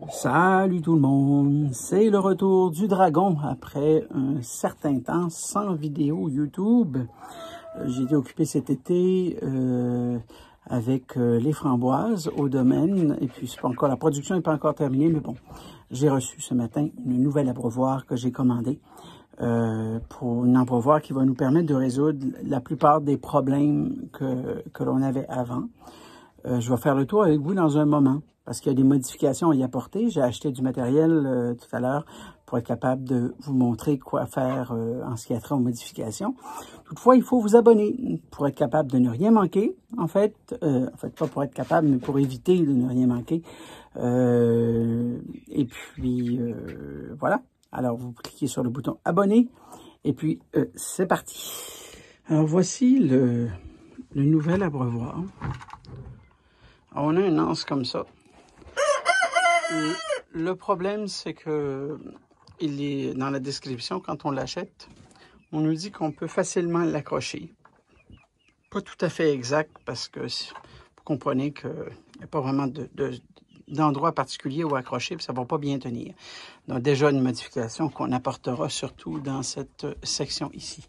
Salut tout le monde, c'est le retour du dragon après un certain temps sans vidéo YouTube. J'ai été occupé cet été avec les framboises au domaine et puis c'est pas encore, la production n'est pas encore terminée, mais bon, j'ai reçu ce matin une nouvelle abreuvoir que j'ai commandée pour une abreuvoir qui va nous permettre de résoudre la plupart des problèmes que l'on avait avant. Je vais faire le tour avec vous dans un moment, parce qu'il y a des modifications à y apporter. J'ai acheté du matériel tout à l'heure pour être capable de vous montrer quoi faire en ce qui a trait aux modifications. Toutefois, il faut vous abonner pour être capable de ne rien manquer. En fait, pas pour être capable, mais pour éviter de ne rien manquer. Et puis, voilà. Alors, vous cliquez sur le bouton abonner. Et puis, c'est parti. Alors, voici le nouvel abreuvoir. Alors, on a un anse comme ça. Le problème, c'est que il est dans la description, quand on l'achète, on nous dit qu'on peut facilement l'accrocher. Pas tout à fait exact, parce que vous comprenez qu'il n'y a pas vraiment d'endroit particulier où accrocher, puis ça ne va pas bien tenir. Donc déjà une modification qu'on apportera surtout dans cette section ici.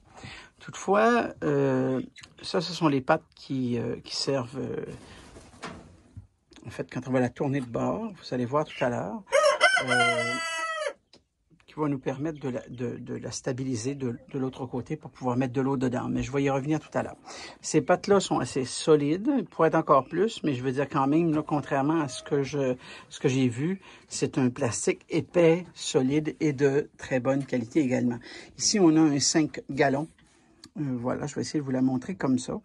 Toutefois, ce sont les pattes qui servent... en fait, quand on va la tourner de bord, vous allez voir tout à l'heure, qui va nous permettre de la stabiliser de l'autre côté pour pouvoir mettre de l'eau dedans. Mais je vais y revenir tout à l'heure. Ces pattes-là sont assez solides, ils pourraient être encore plus, mais je veux dire quand même, là, contrairement à ce que j'ai vu, c'est un plastique épais, solide et de très bonne qualité également. Ici, on a un 5 gallons. Voilà, je vais essayer de vous la montrer comme ça.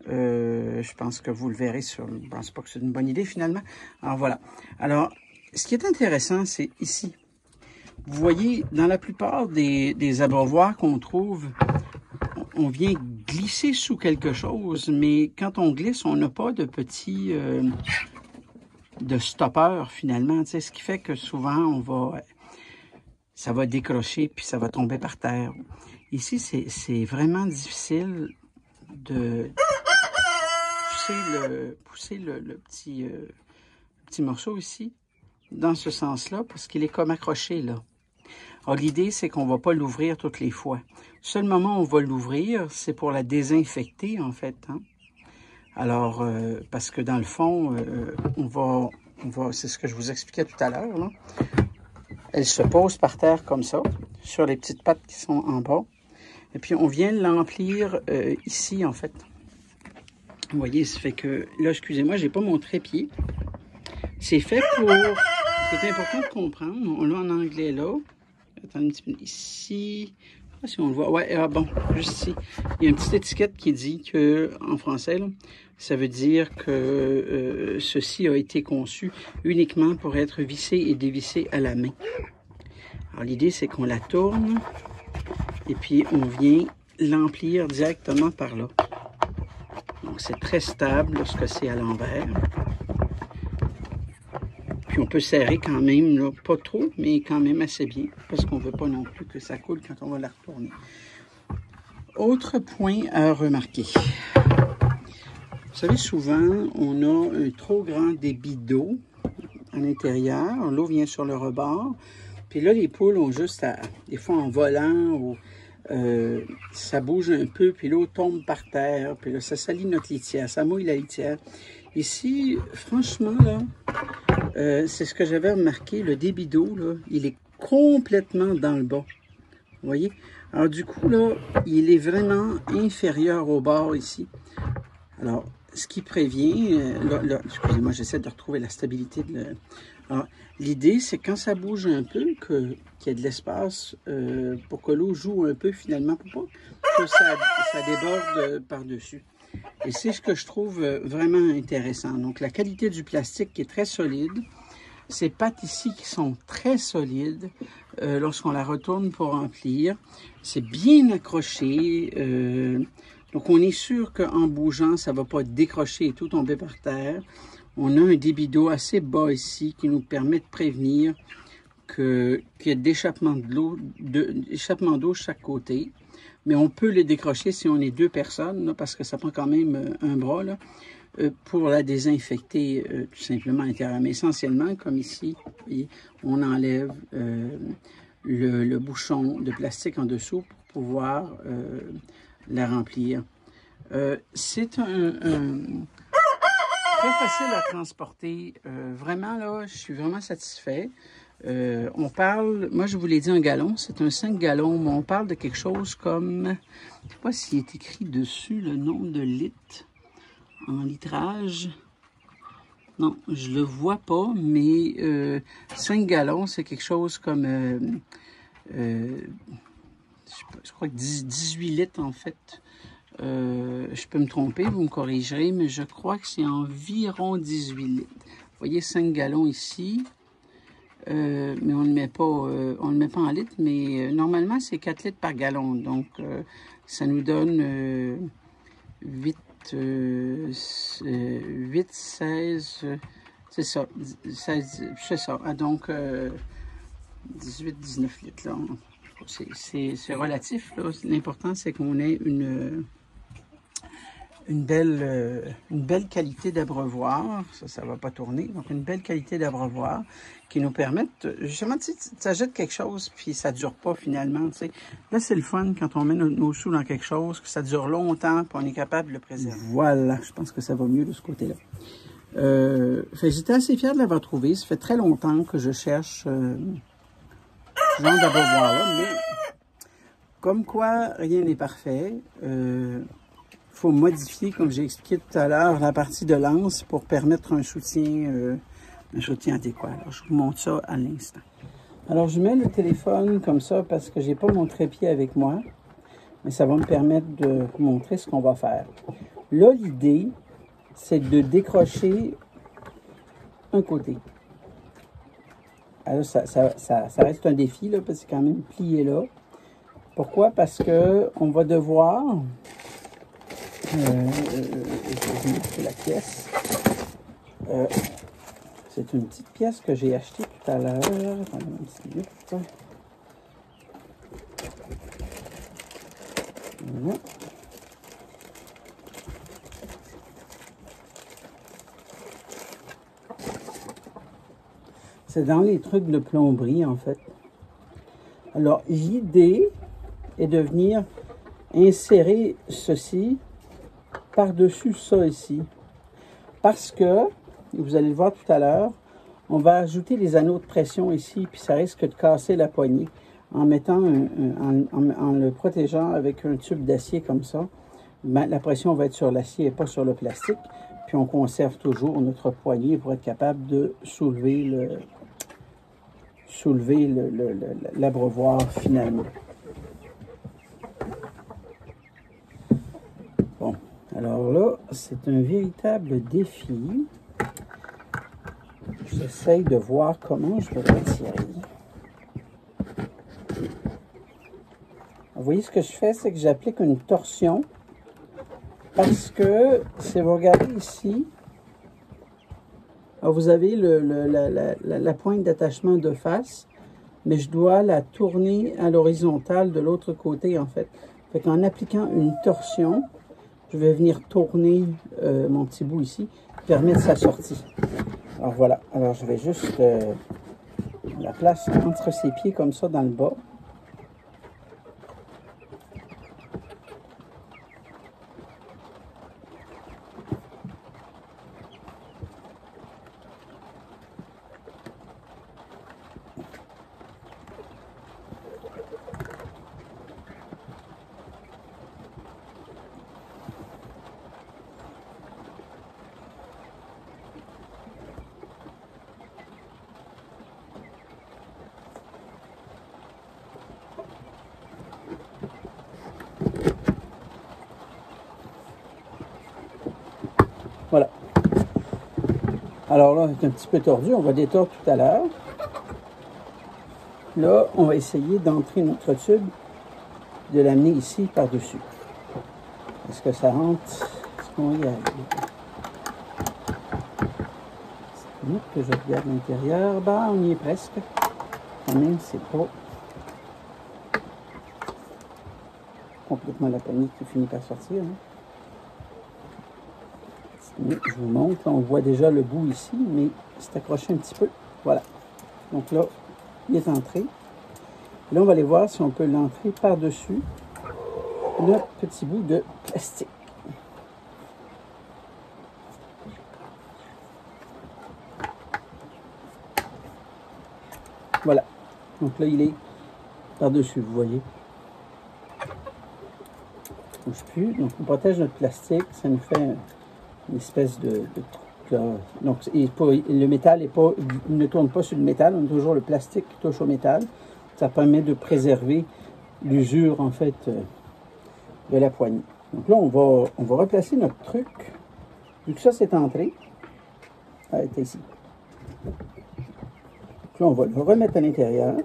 Je pense que vous le verrez sur... Je ne pense pas que c'est une bonne idée finalement. Alors voilà. Alors, ce qui est intéressant, c'est ici. Vous voyez, dans la plupart des abreuvoirs qu'on trouve, on vient glisser sous quelque chose, mais quand on glisse, on n'a pas de petits... de stopper finalement. Tu sais, ce qui fait que souvent, ça va décrocher puis ça va tomber par terre. Ici, c'est vraiment difficile de... pousser le petit morceau ici, dans ce sens-là, parce qu'il est comme accroché là. Alors, l'idée, c'est qu'on ne va pas l'ouvrir toutes les fois. Le seul moment où on va l'ouvrir, c'est pour la désinfecter, en fait. Hein? Alors, parce que dans le fond, c'est ce que je vous expliquais tout à l'heure, là. Elle se pose par terre comme ça, sur les petites pattes qui sont en bas. Et puis, on vient l'emplir ici, en fait. Vous voyez, ça fait que, là, excusez-moi, j'ai pas mon trépied. C'est fait pour... C'est important de comprendre. On l'a en anglais, là. Attendez un petit peu. Ici... Je sais pas si on le voit. Ouais, bon, juste ici. Il y a une petite étiquette qui dit que, en français, là, ça veut dire que ceci a été conçu uniquement pour être vissé et dévissé à la main. Alors, l'idée, c'est qu'on la tourne et puis on vient l'emplir directement par là. Donc, c'est très stable lorsque c'est à l'envers. Puis, on peut serrer quand même, là, pas trop, mais quand même assez bien, parce qu'on ne veut pas non plus que ça coule quand on va la retourner. Autre point à remarquer. Vous savez, souvent, on a un trop grand débit d'eau à l'intérieur. L'eau vient sur le rebord. Puis là, les poules ont juste à, des fois en volant ou... ça bouge un peu, puis l'eau tombe par terre, puis là, ça salit notre litière, ça mouille la litière. Ici, franchement, là, c'est ce que j'avais remarqué, le débit d'eau, là, il est complètement dans le bas. Vous voyez? Alors, du coup, là, il est vraiment inférieur au bord ici. Alors, ce qui prévient, là excusez-moi, j'essaie de retrouver la stabilité de Alors, l'idée, c'est quand ça bouge un peu, qu'il y ait de l'espace pour que l'eau joue un peu finalement, pour pas que ça déborde par-dessus. Et c'est ce que je trouve vraiment intéressant. Donc, la qualité du plastique qui est très solide. Ces pattes ici qui sont très solides lorsqu'on la retourne pour remplir. C'est bien accroché. Donc, on est sûr qu'en bougeant, ça ne va pas décrocher et tout tomber par terre. On a un débit d'eau assez bas ici qui nous permet de prévenir qu'il y ait d'échappement d'eau de chaque côté. Mais on peut les décrocher si on est deux personnes, là, parce que ça prend quand même un bras. Là. pour la désinfecter tout simplement à l'intérieur. Mais essentiellement, comme ici, on enlève le bouchon de plastique en dessous pour pouvoir la remplir. C'est très facile à transporter. Vraiment, là, je suis vraiment satisfait. On parle, moi je vous l'ai dit un gallon, c'est un 5 gallons, mais on parle de quelque chose comme, je ne sais pas s'il est écrit dessus le nombre de litres en litrage. Non, je le vois pas, mais 5 gallons, c'est quelque chose comme, je crois que 18 litres en fait. Je peux me tromper, vous me corrigerez, mais je crois que c'est environ 18 litres. Vous voyez 5 gallons ici. Mais on ne le met pas en litres, mais normalement c'est 4 litres par gallon. Donc ça nous donne 8, 16, c'est ça, 16, c'est ça. Ah, donc 18, 19 litres là. C'est relatif là. L'important c'est qu'on ait une belle qualité d'abreuvoir. Ça va pas tourner. Donc, une belle qualité d'abreuvoir qui nous permettent, justement, tu achètes quelque chose, puis ça dure pas finalement, tu sais. Là, c'est le fun quand on met nos sous dans quelque chose, que ça dure longtemps, puis on est capable de le préserver. Voilà, je pense que ça va mieux de ce côté-là. J'étais assez fière de l'avoir trouvé. Ça fait très longtemps que je cherche ce genre d'abreuvoir-là, mais comme quoi, rien n'est parfait. Faut modifier, comme j'ai expliqué tout à l'heure, la partie de l'anse pour permettre un soutien adéquat. Alors, je vous montre ça à l'instant. Alors, je mets le téléphone comme ça parce que j'ai pas mon trépied avec moi, mais ça va me permettre de vous montrer ce qu'on va faire. Là, l'idée, c'est de décrocher un côté. Alors, ça reste un défi, là, parce que c'est quand même plié là. Pourquoi? Parce que on va devoir... je vais vous montrer la pièce. C'est une petite pièce que j'ai achetée tout à l'heure. Attendez une petite minute. Voilà. C'est dans les trucs de plomberie, en fait. Alors, l'idée est de venir insérer ceci par-dessus ça ici. Parce que, vous allez le voir tout à l'heure, on va ajouter les anneaux de pression ici, puis ça risque de casser la poignée en mettant en le protégeant avec un tube d'acier comme ça. Ben, la pression va être sur l'acier et pas sur le plastique. Puis on conserve toujours notre poignée pour être capable de soulever l'abreuvoir finalement. Bon, alors là, c'est un véritable défi. J'essaye de voir comment je vais retirer. Vous voyez, ce que je fais, c'est que j'applique une torsion parce que, si vous regardez ici, alors vous avez la pointe d'attachement de face, mais je dois la tourner à l'horizontale de l'autre côté, en fait. Fait qu'en appliquant une torsion, je vais venir tourner mon petit bout ici, permettre sa sortie. Alors voilà, alors je vais juste la place entre ses pieds comme ça dans le bas. Voilà. Alors là, c'est un petit peu tordu, on va détordre tout à l'heure. Là, on va essayer d'entrer notre tube, de l'amener ici par-dessus. Est-ce que ça rentre? Est-ce qu'on y arrive? C'est une minute que je regarde l'intérieur. Ben, on y est presque. Quand même, c'est pas complètement la poignée qui finit par sortir. Hein. Je vous montre, on voit déjà le bout ici, mais c'est accroché un petit peu. Voilà. Donc là, il est entré. Là, on va aller voir si on peut l'entrer par-dessus notre petit bout de plastique. Voilà. Donc là, il est par-dessus, vous voyez. Il ne bouge plus. Donc, on protège notre plastique. Ça nous fait une espèce de truc là. Donc, le métal il ne tourne pas sur le métal. On a toujours le plastique qui touche au métal. Ça permet de préserver l'usure, en fait, de la poignée. Donc là, on va replacer notre truc. Vu que ça, c'est entré. Arrêtez ici. Donc là, on va le remettre à l'intérieur.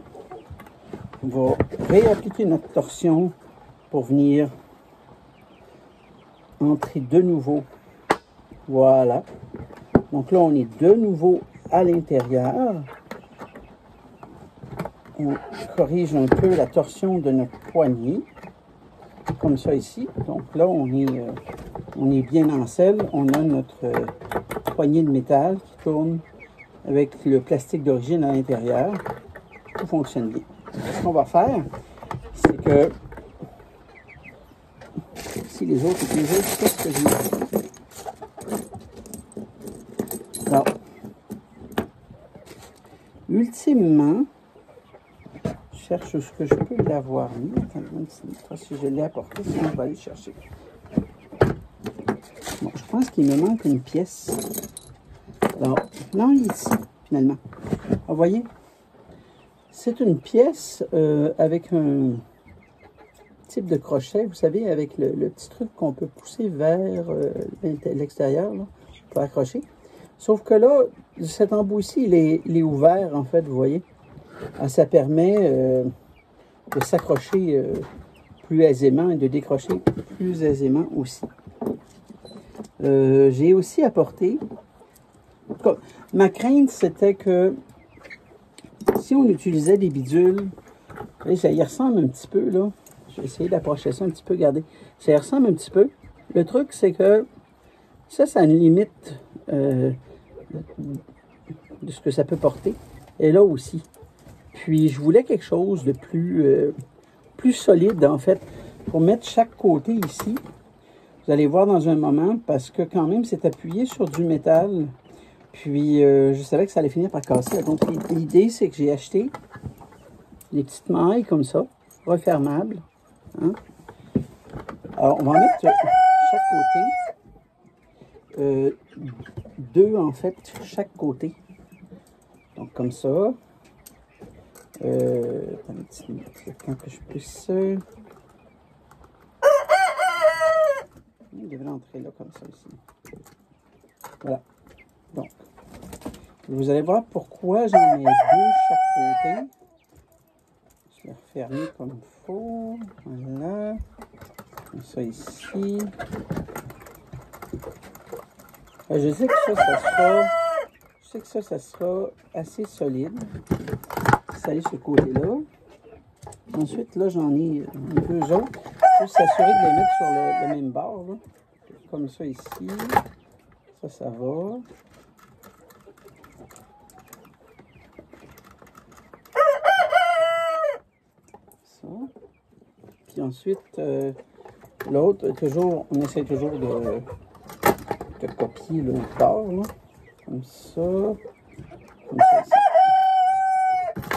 On va réappliquer notre torsion pour venir entrer de nouveau. Voilà. Donc là, on est de nouveau à l'intérieur. On corrige un peu la torsion de notre poignet. Comme ça ici. Donc là, on est bien en selle. On a notre poignée de métal qui tourne avec le plastique d'origine à l'intérieur. Tout fonctionne bien. Ce qu'on va faire, c'est que si les autres, qu'est-ce que j'ai? Alors, ultimement, je cherche ce que je peux l'avoir mis. Attends, si je l'ai apporté, sinon je vais aller le chercher. Bon, je pense qu'il me manque une pièce. Alors, non, il est ici, finalement. Vous voyez? C'est une pièce avec un type de crochet, vous savez, avec le petit truc qu'on peut pousser vers l'extérieur pour accrocher. Sauf que là, cet embout ici, il est ouvert, en fait, vous voyez. Alors, ça permet de s'accrocher plus aisément et de décrocher plus aisément aussi. J'ai aussi apporté... Ma crainte, c'était que si on utilisait des bidules, ça y ressemble un petit peu, là. Je vais essayer d'approcher ça un petit peu, regardez. Ça y ressemble un petit peu. Le truc, c'est que ça a une limite de ce que ça peut porter. Et là aussi. Puis, je voulais quelque chose de plus solide, en fait, pour mettre chaque côté ici. Vous allez voir dans un moment, parce que quand même, c'est appuyé sur du métal. Puis, je savais que ça allait finir par casser. Donc, l'idée, c'est que j'ai acheté des petites mailles comme ça, refermables. Hein? Alors, on va en mettre chaque côté. Deux, en fait, chaque côté. Donc, comme ça. Attends un petit minute, quand que je puisse... Il devrait entrer là, comme ça, ici. Voilà. Donc, vous allez voir pourquoi j'en mets deux chaque côté. Je vais refermer comme il faut. Voilà. Comme ça ici. Je sais que ça sera assez solide. Ça allait sur le côté-là. Ensuite, là, j'en ai deux autres. Juste s'assurer de les mettre sur le même bord. Là. Comme ça ici. Ça va. Ça. Puis ensuite, l'autre, on essaie toujours de copier l'autre bord. Là. Comme ça. Comme ça ici.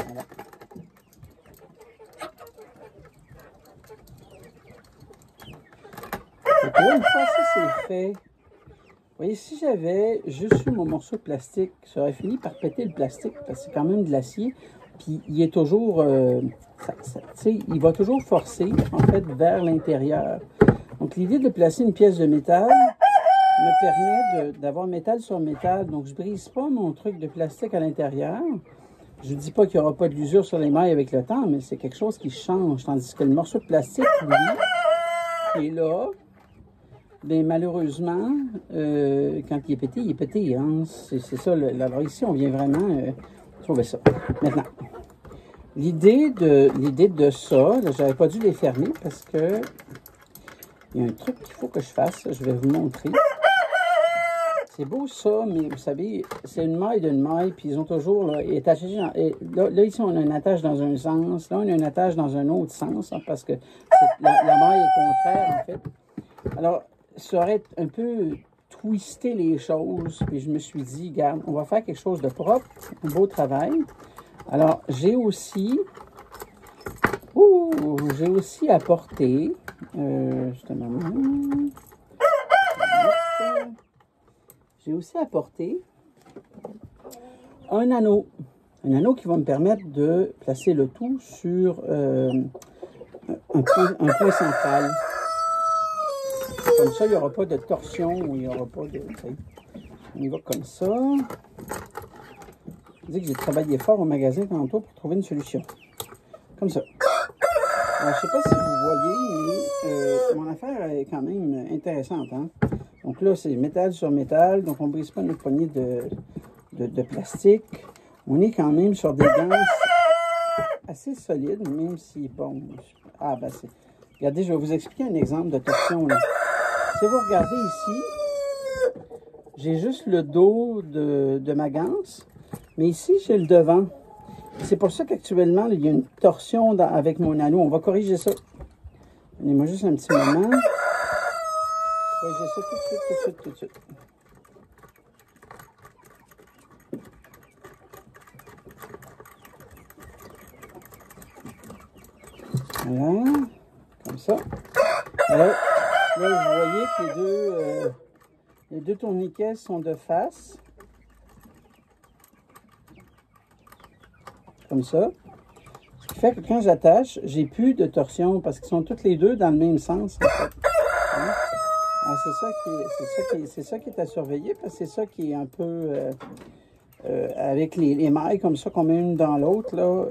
Voilà. Et puis là, une fois ça c'est fait, vous voyez, si j'avais juste eu mon morceau de plastique, ça aurait fini par péter le plastique, parce que c'est quand même de l'acier, puis il est toujours, il va toujours forcer, en fait, vers l'intérieur. Donc, l'idée de placer une pièce de métal me permet d'avoir métal sur métal, donc je ne brise pas mon truc de plastique à l'intérieur. Je ne dis pas qu'il n'y aura pas de l'usure sur les mailles avec le temps, mais c'est quelque chose qui change, tandis que le morceau de plastique, lui, qui est là, bien, malheureusement, quand il est pété, hein? C'est ça. Alors ici, on vient vraiment trouver ça. Maintenant, l'idée de ça, j'aurais pas dû les fermer parce que il y a un truc qu'il faut que je fasse. Je vais vous montrer. C'est beau ça, mais vous savez, c'est une maille d'une maille, puis ils ont toujours, là, là, ici, on a une attache dans un sens, là, on a une attache dans un autre sens, hein, parce que la maille est contraire, en fait. Alors, ça aurait un peu twisté les choses, puis je me suis dit, regarde, on va faire quelque chose de propre, un beau travail. Alors, j'ai aussi apporté, j'ai aussi apporté un anneau qui va me permettre de placer le tout sur un point central. Comme ça, il n'y aura pas de torsion, ou il n'y aura pas de... On y va comme ça. Je dis que j'ai travaillé fort au magasin tantôt pour trouver une solution. Comme ça. Alors, je ne sais pas si vous voyez, mais mon affaire est quand même intéressante. Hein? Donc là, c'est métal sur métal. Donc, on ne brise pas notre poignée de plastique. On est quand même sur des gants assez solides, même si, bon... Ah, ben c'est... Regardez, je vais vous expliquer un exemple de torsion. Là. Si vous regardez ici, j'ai juste le dos de ma ganse, mais ici, j'ai le devant. C'est pour ça qu'actuellement, il y a une torsion avec mon anneau. On va corriger ça. Donnez-moi juste un petit moment. Corriger ça tout de suite. Voilà, comme ça. Alors, là, vous voyez que les deux tourniquets sont de face. Comme ça. Ce qui fait que quand j'attache, j'ai plus de torsion parce qu'ils sont toutes les deux dans le même sens. En fait. Hein? C'est ça qui est à surveiller parce que c'est ça qui est un peu avec les mailles comme ça qu'on met une dans l'autre. Là,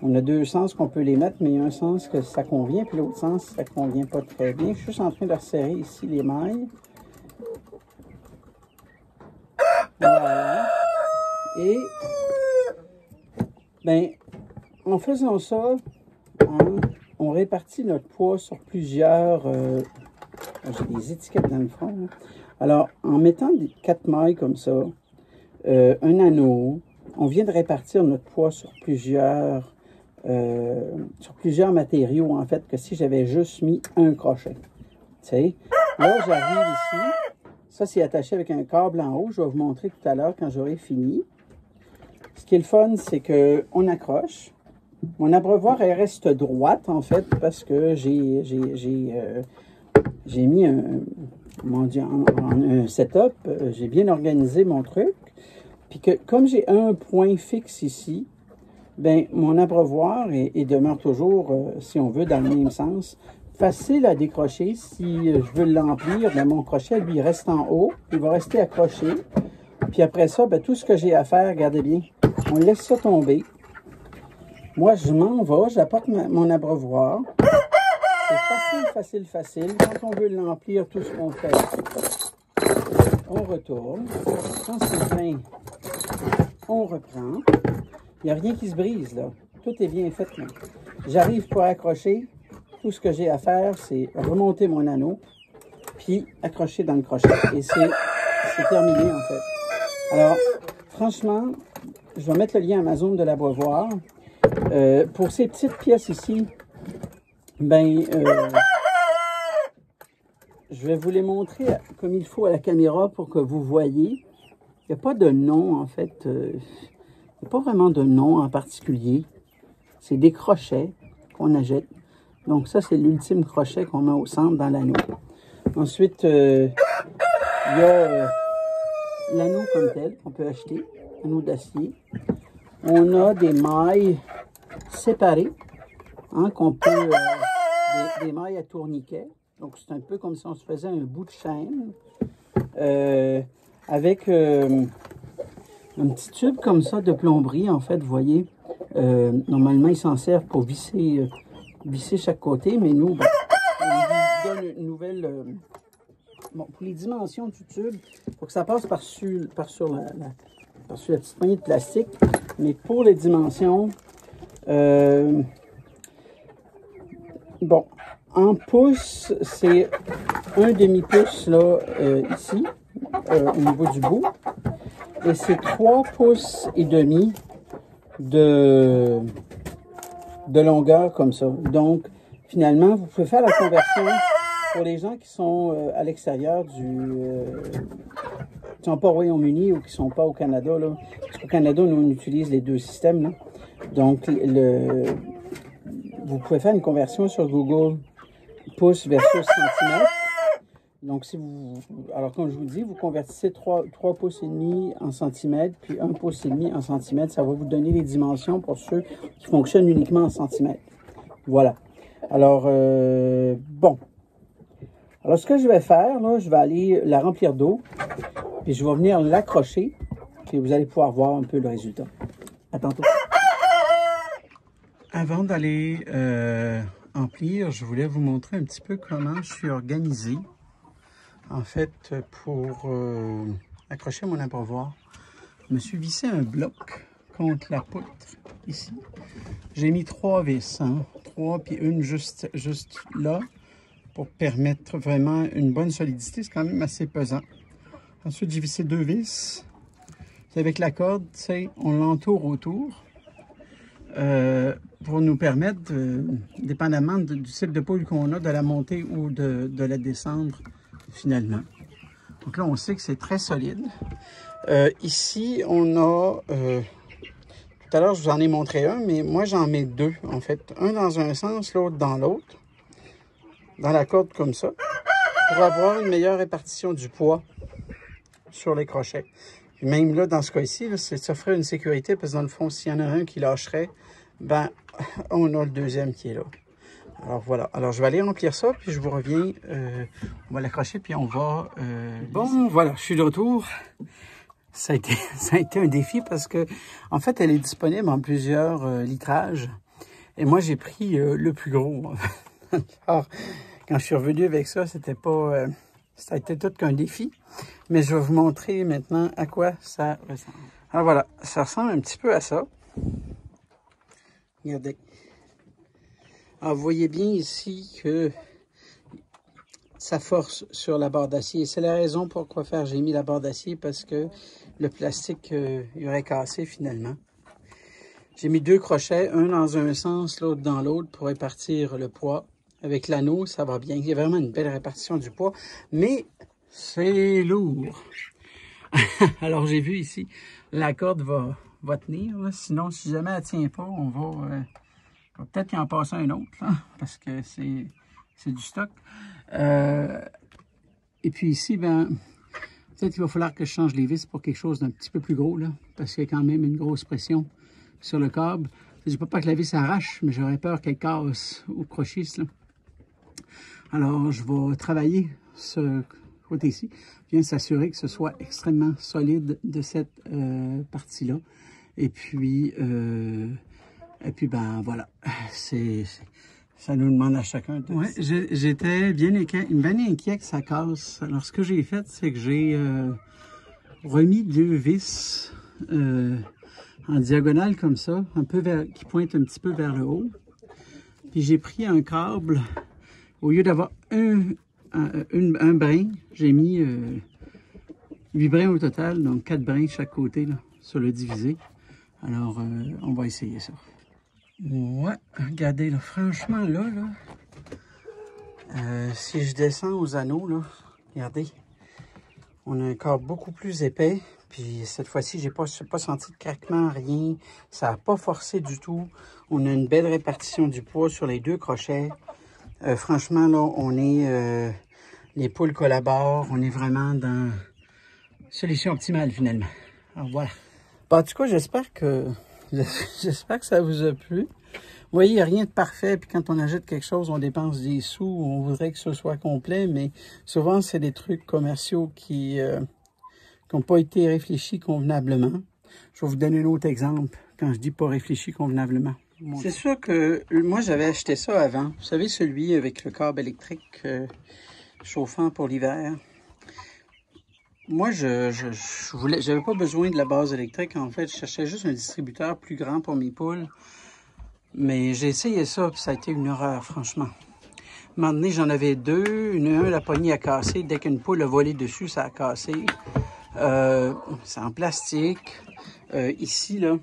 on a deux sens qu'on peut les mettre, mais il y a un sens que ça convient, puis l'autre sens, ça convient pas très bien. Je suis juste en train de resserrer ici les mailles. Voilà. Et, ben, en faisant ça, hein, on répartit notre poids sur plusieurs... j'ai des étiquettes dans le fond. Hein. Alors, en mettant 4 mailles comme ça, un anneau, on vient de répartir notre poids sur plusieurs matériaux, en fait, que si j'avais juste mis un crochet. Tu sais, là, j'arrive ici. Ça, c'est attaché avec un câble en haut. Je vais vous montrer tout à l'heure quand j'aurai fini. Ce qui est le fun, c'est qu'on accroche. Mon abreuvoir, elle reste droite, en fait, parce que j'ai mis un setup. J'ai bien organisé mon truc. Puis que, comme j'ai un point fixe ici, ben mon abreuvoir demeure toujours, si on veut, dans le même sens. Facile à décrocher. Si je veux l'emplir, ben mon crochet, lui, reste en haut. Il va rester accroché. Puis après ça, ben, tout ce que j'ai à faire, regardez bien, on laisse ça tomber. Moi, je m'en vais, j'apporte mon abreuvoir. C'est facile. Quand on veut l'emplir, tout ce qu'on fait, on retourne. Quand c'est plein, on reprend. Il n'y a rien qui se brise, là. Tout est bien fait, là. J'arrive pour accrocher. Tout ce que j'ai à faire, c'est remonter mon anneau, puis accrocher dans le crochet. Et c'est terminé, en fait. Alors, franchement, je vais mettre le lien Amazon de l'abreuvoir. Pour ces petites pièces ici, ben, je vais vous les montrer comme il faut à la caméra pour que vous voyez. Il n'y a pas de nom, en fait. Il n'y a pas vraiment de nom en particulier. C'est des crochets qu'on achète. Donc ça, c'est l'ultime crochet qu'on met au centre dans l'anneau. Ensuite, il y a l'anneau comme tel qu'on peut acheter, anneau d'acier. On a des mailles séparées, hein, qu'on peut, des mailles à tourniquet. Donc c'est un peu comme si on se faisait un bout de chaîne avec un petit tube comme ça de plomberie, en fait, vous voyez. Normalement, ils s'en servent pour visser chaque côté, mais nous, ben, on lui donne une nouvelle... bon, pour les dimensions du tube, il faut que ça passe par-dessus la petite poignée de plastique, mais pour les dimensions, bon, en pouces, c'est un demi-pouce, là, ici, au niveau du bout. Et c'est 3 pouces et demi de longueur comme ça. Donc, finalement, vous pouvez faire la conversion pour les gens qui sont à l'extérieur qui ne sont pas au Royaume-Uni ou qui ne sont pas au Canada. Là. Parce qu'au Canada, nous, on utilise les deux systèmes. Là. Donc, vous pouvez faire une conversion sur Google pouces versus centimètres. Donc, alors comme je vous dis, vous convertissez 3 pouces et demi en centimètres, puis 1 pouce et demi en centimètres. Ça va vous donner les dimensions pour ceux qui fonctionnent uniquement en centimètres. Voilà. Alors, bon. Alors, ce que je vais faire, là, je vais aller la remplir d'eau, puis je vais venir l'accrocher, puis vous allez pouvoir voir un peu le résultat. À tantôt. Avant d'aller emplir, je voulais vous montrer un petit peu comment je suis organisé. En fait, pour accrocher mon abreuvoir, je me suis vissé un bloc contre la poutre, ici. J'ai mis 3 vis, hein, 3 puis une juste là, pour permettre vraiment une bonne solidité. C'est quand même assez pesant. Ensuite, j'ai vissé 2 vis. Avec la corde, on l'entoure autour pour nous permettre, dépendamment du type de poule qu'on a, de la monter ou de la descendre finalement. Donc là, on sait que c'est très solide. Ici, on a... tout à l'heure, je vous en ai montré un, mais moi, j'en mets 2, en fait. Un dans un sens, l'autre dans l'autre. Dans la corde comme ça. Pour avoir une meilleure répartition du poids sur les crochets. Et même là, dans ce cas-ci, ça ferait une sécurité, parce que dans le fond, s'il y en a un qui lâcherait, ben, on a le deuxième qui est là. Alors voilà, alors je vais aller remplir ça, puis je vous reviens, on va l'accrocher, puis on va... Bon, voilà, je suis de retour. Ça a été un défi parce que, en fait, elle est disponible en plusieurs litrages. Et moi, j'ai pris le plus gros. Alors, quand je suis revenu avec ça, c'était pas... ça a été tout qu'un défi. Mais je vais vous montrer maintenant à quoi ça ressemble. Alors voilà, ça ressemble un petit peu à ça. Regardez. Alors, vous voyez bien ici que ça force sur la barre d'acier. C'est la raison pourquoi j'ai mis la barre d'acier, parce que le plastique il aurait cassé finalement. J'ai mis 2 crochets, un dans un sens, l'autre dans l'autre, pour répartir le poids. Avec l'anneau, ça va bien. Il y a vraiment une belle répartition du poids, mais c'est lourd. Alors, j'ai vu ici, la corde va tenir. Là. Sinon, si jamais elle ne tient pas, on va peut-être qu'il en passe un autre, là, parce que c'est du stock. Et puis ici, ben, peut-être qu'il va falloir que je change les vis pour quelque chose d'un petit peu plus gros, là, parce qu'il y a quand même une grosse pression sur le câble. Je ne veux pas que la vis s'arrache, mais j'aurais peur qu'elle casse au crochet. Là. Alors, je vais travailler ce côté-ci. Je viens s'assurer que ce soit extrêmement solide de cette partie-là. Et puis, ben voilà, ça nous demande à chacun de... Ouais, j'étais bien inquiet que ça casse. Alors, ce que j'ai fait, c'est que j'ai remis 2 vis en diagonale comme ça, un peu qui pointent un petit peu vers le haut. Puis j'ai pris un câble, au lieu d'avoir un brin, j'ai mis 8 brins au total, donc 4 brins de chaque côté là, sur le divisé. Alors, on va essayer ça. Ouais, regardez, là, franchement, là, si je descends aux anneaux, là, regardez, on a un câble beaucoup plus épais. Puis cette fois-ci, j'ai pas senti de craquement, rien. Ça n'a pas forcé du tout. On a une belle répartition du poids sur les 2 crochets. Franchement, là, on est... les poules collaborent. On est vraiment dans solution optimale, finalement. Alors, voilà. Bon, en tout cas, j'espère que ça vous a plu. Vous voyez, il n'y a rien de parfait. Puis quand on achète quelque chose, on dépense des sous. On voudrait que ce soit complet. Mais souvent, c'est des trucs commerciaux qui n'ont pas été réfléchis convenablement. Je vais vous donner un autre exemple quand je dis pas réfléchi convenablement. C'est sûr que moi, j'avais acheté ça avant. Vous savez, celui avec le câble électrique chauffant pour l'hiver. Moi, j'avais pas besoin de la base électrique. En fait, je cherchais juste un distributeur plus grand pour mes poules. Mais j'ai essayé ça, puis ça a été une horreur, franchement. un moment donné, j'en avais deux. La poignée a cassé. Dès qu'une poule a volé dessus, ça a cassé. C'est en plastique. Ici, là,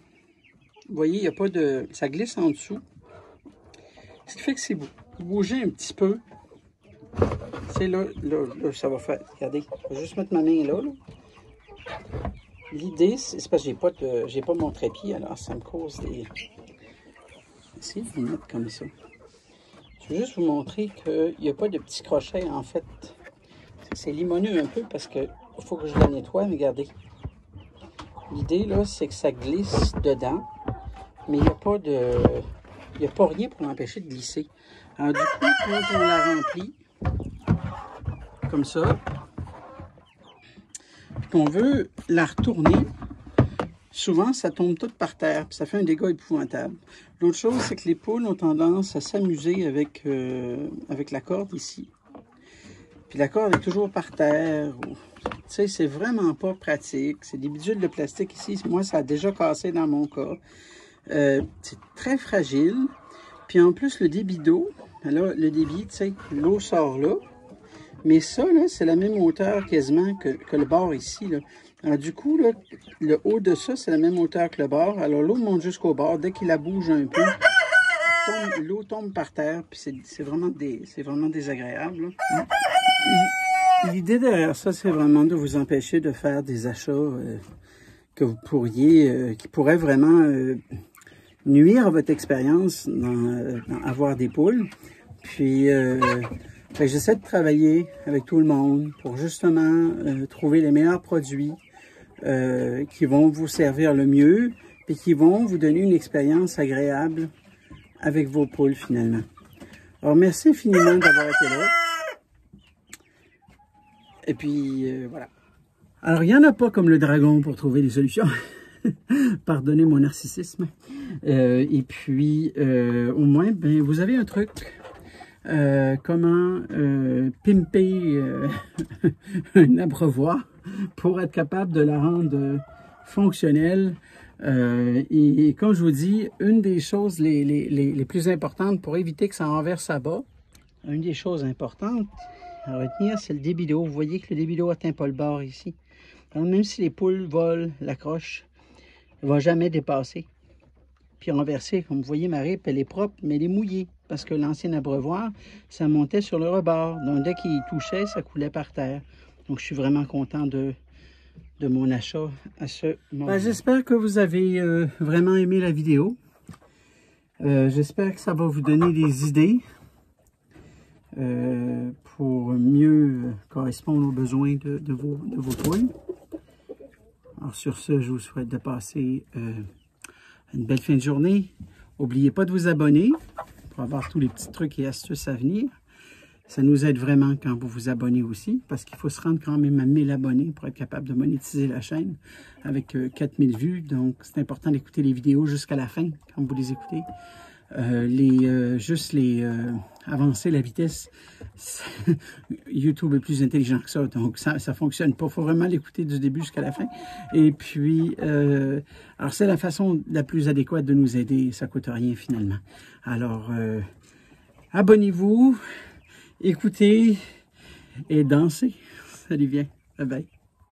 vous voyez, il n'y a pas de... Ça glisse en dessous. Ce qui fait que si vous bougez un petit peu, c'est là, ça va faire... Regardez, je vais juste mettre ma main là. L'idée, c'est parce que j'ai pas mon trépied, alors ça me cause des... Essayez de vous mettre comme ça. Je veux juste vous montrer qu'il n'y a pas de petits crochets, en fait. C'est limoneux un peu parce que faut que je la nettoie, mais regardez. L'idée, là, c'est que ça glisse dedans, mais il n'y a pas de... Il n'y a pas rien pour l'empêcher de glisser. Alors, du coup, quand on la remplit, comme ça, puis qu'on veut la retourner, souvent, ça tombe tout par terre, puis ça fait un dégât épouvantable. L'autre chose, c'est que les poules ont tendance à s'amuser avec la corde ici. Puis la corde est toujours par terre. Tu sais, c'est vraiment pas pratique. C'est des bidules de plastique ici. Moi, ça a déjà cassé dans mon cas. C'est très fragile. Puis en plus, le débit d'eau, là, le débit, tu sais, l'eau sort là. Mais ça, là, c'est la même hauteur quasiment que le bord ici, là. Alors, du coup, là, le haut de ça, c'est la même hauteur que le bord. Alors, l'eau monte jusqu'au bord. Dès qu'il la bouge un peu, l'eau tombe par terre. Puis c'est vraiment désagréable, là. L'idée derrière ça, c'est vraiment de vous empêcher de faire des achats que vous pourriez, qui pourraient vraiment nuire à votre expérience dans avoir des poules. Puis, j'essaie de travailler avec tout le monde pour justement trouver les meilleurs produits qui vont vous servir le mieux et qui vont vous donner une expérience agréable avec vos poules finalement. Alors, merci infiniment d'avoir été là. Et puis, voilà. Alors, il n'y en a pas comme le dragon pour trouver des solutions. Pardonnez mon narcissisme. Et puis, au moins, ben, vous avez un truc. Comment pimper un abreuvoir pour être capable de la rendre fonctionnelle. Et comme je vous dis, une des choses les plus importantes pour éviter que ça renverse à bas, une des choses importantes à retenir, c'est le débit d'eau. Vous voyez que le débit d'eau n'atteint pas le bord ici. Alors, même si les poules volent l'accroche, elle ne va jamais dépasser. Puis renverser, comme vous voyez, ma ripe, elle est propre, mais elle est mouillée. Parce que l'ancien abreuvoir, ça montait sur le rebord. Donc, dès qu'il touchait, ça coulait par terre. Donc, je suis vraiment content de mon achat à ce moment. Ben, j'espère que vous avez vraiment aimé la vidéo. J'espère que ça va vous donner des idées pour mieux correspondre aux besoins de vos poules. Alors, sur ce, je vous souhaite de passer une belle fin de journée. N'oubliez pas de vous abonner pour avoir tous les petits trucs et astuces à venir. Ça nous aide vraiment quand vous vous abonnez aussi, parce qu'il faut se rendre quand même à 1000 abonnés pour être capable de monétiser la chaîne avec 4000 vues. Donc, c'est important d'écouter les vidéos jusqu'à la fin quand vous les écoutez. Avancer la vitesse, YouTube est plus intelligent que ça, donc ça fonctionne pas. Il faut vraiment l'écouter du début jusqu'à la fin. Et puis, alors c'est la façon la plus adéquate de nous aider, ça coûte rien finalement. Alors, abonnez-vous, écoutez et dansez. Salut bien, bye bye.